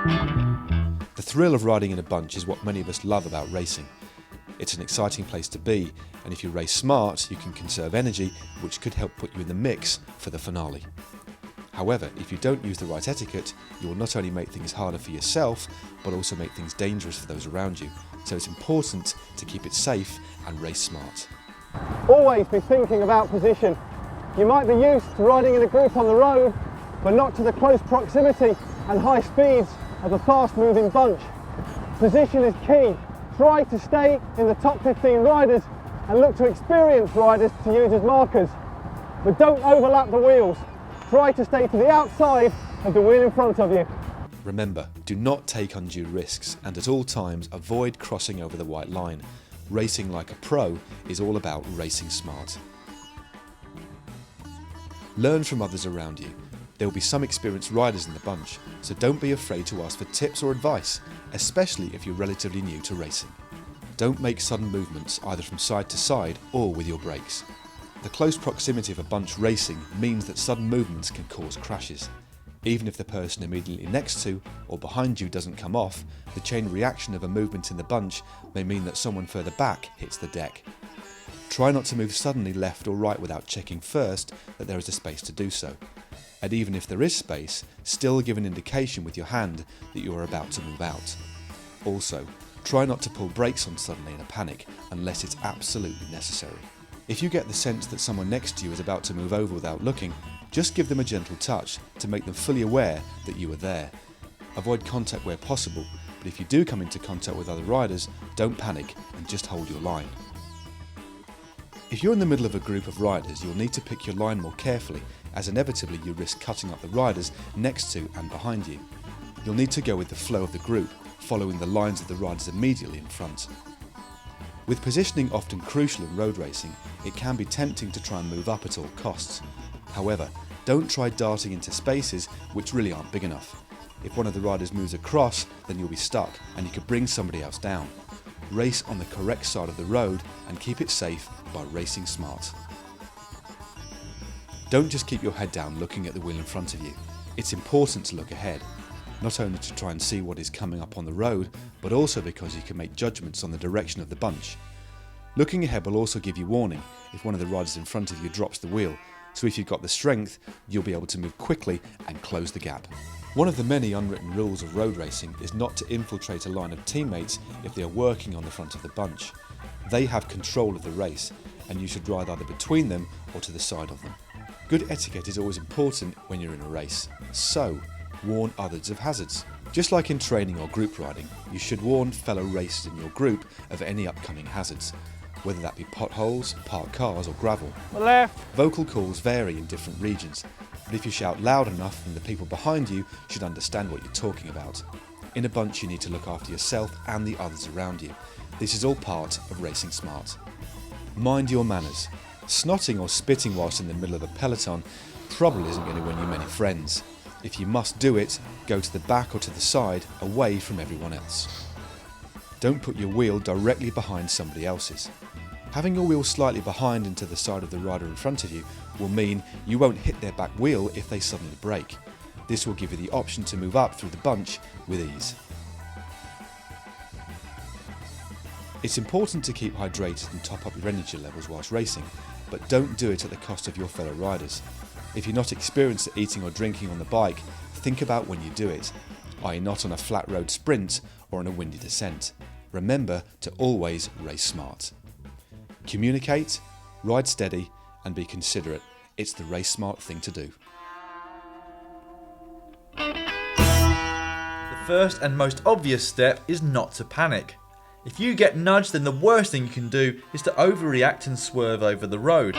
The thrill of riding in a bunch is what many of us love about racing. It's an exciting place to be, and if you race smart, you can conserve energy, which could help put you in the mix for the finale. However, if you don't use the right etiquette, you will not only make things harder for yourself, but also make things dangerous for those around you. So it's important to keep it safe and race smart. Always be thinking about position. You might be used to riding in a group on the road, but not to the close proximity and high speeds of a fast-moving bunch. Position is key. Try to stay in the top 15 riders and look to experienced riders to use as markers. But don't overlap the wheels. Try to stay to the outside of the wheel in front of you. Remember, do not take undue risks, and at all times avoid crossing over the white line. Racing like a pro is all about racing smart. Learn from others around you. There will be some experienced riders in the bunch, so don't be afraid to ask for tips or advice, especially if you're relatively new to racing. Don't make sudden movements either from side to side or with your brakes. The close proximity of a bunch racing means that sudden movements can cause crashes. Even if the person immediately next to or behind you doesn't come off, the chain reaction of a movement in the bunch may mean that someone further back hits the deck. Try not to move suddenly left or right without checking first that there is a space to do so. And even if there is space, still give an indication with your hand that you are about to move out. Also, try not to pull brakes on suddenly in a panic unless it's absolutely necessary. If you get the sense that someone next to you is about to move over without looking, just give them a gentle touch to make them fully aware that you are there. Avoid contact where possible, but if you do come into contact with other riders, don't panic and just hold your line. If you're in the middle of a group of riders, you'll need to pick your line more carefully, as inevitably you risk cutting up the riders next to and behind you. You'll need to go with the flow of the group, following the lines of the riders immediately in front. With positioning often crucial in road racing, it can be tempting to try and move up at all costs. However, don't try darting into spaces which really aren't big enough. If one of the riders moves across, then you'll be stuck and you could bring somebody else down. Race on the correct side of the road and keep it safe by racing smart. Don't just keep your head down looking at the wheel in front of you. It's important to look ahead, not only to try and see what is coming up on the road, but also because you can make judgments on the direction of the bunch. Looking ahead will also give you warning if one of the riders in front of you drops the wheel, so if you've got the strength, you'll be able to move quickly and close the gap. One of the many unwritten rules of road racing is not to infiltrate a line of teammates if they are working on the front of the bunch. They have control of the race, and you should ride either between them or to the side of them. Good etiquette is always important when you're in a race, so warn others of hazards. Just like in training or group riding, you should warn fellow racers in your group of any upcoming hazards, whether that be potholes, parked cars or gravel. Left. Vocal calls vary in different regions, but if you shout loud enough, then the people behind you should understand what you're talking about. In a bunch, you need to look after yourself and the others around you. This is all part of racing smart. Mind your manners. Snotting or spitting whilst in the middle of a peloton probably isn't going to win you many friends. If you must do it, go to the back or to the side, away from everyone else. Don't put your wheel directly behind somebody else's. Having your wheel slightly behind and to the side of the rider in front of you will mean you won't hit their back wheel if they suddenly brake. This will give you the option to move up through the bunch with ease. It's important to keep hydrated and top up your energy levels whilst racing, but don't do it at the cost of your fellow riders. If you're not experienced at eating or drinking on the bike, think about when you do it, i.e. not on a flat road sprint or on a windy descent. Remember to always race smart. Communicate, ride steady and be considerate. It's the race smart thing to do. The first and most obvious step is not to panic. If you get nudged, then the worst thing you can do is to overreact and swerve over the road.